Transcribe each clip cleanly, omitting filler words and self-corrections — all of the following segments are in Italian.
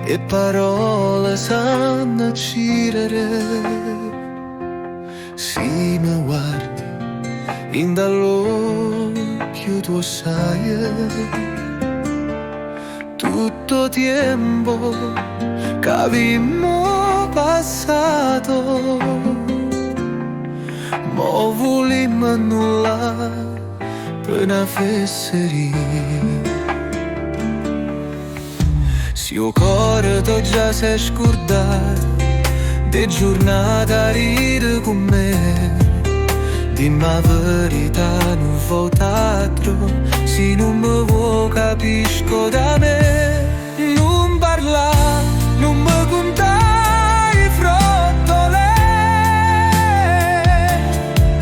e parole sanno girare. Se mi guardi in dall'occhio tuo sai tutto tempo che abbiamo passato, mo volimmo annullare per una fesseria. Se il cuore tu già sei scordato di giornata a ridere con me, dimmi la verità, non fai altro, se non mi vuoi capisco da me. Non parla, non mi contai frottole,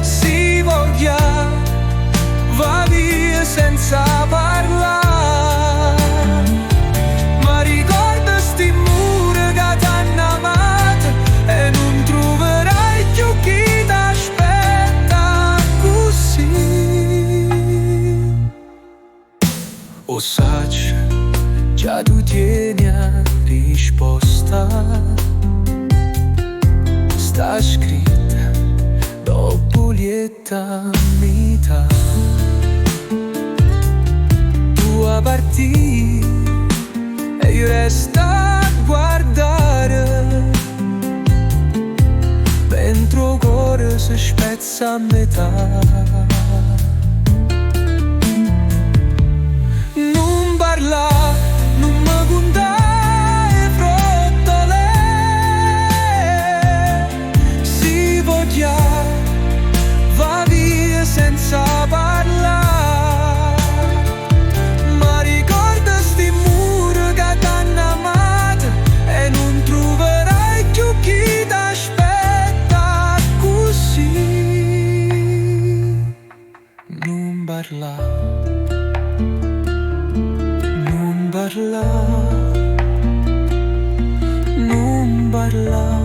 si voglia, va via senza parlare. Ma ricorda sti muri che t'hanno amato e non troverai più chi t'aspetta così. O saggio, già tu tieni a risposta, sta scritta dopo lieta metà. Tu a partire e io resto a guardare, dentro il cuore si spezza a metà. Non parla, non mi contai frottole, si voglia, va via senza parlare. Ma ricorda sti muri che t'hanno amato e non troverai più chi t'aspetta così. Non parla, non parla, non parla.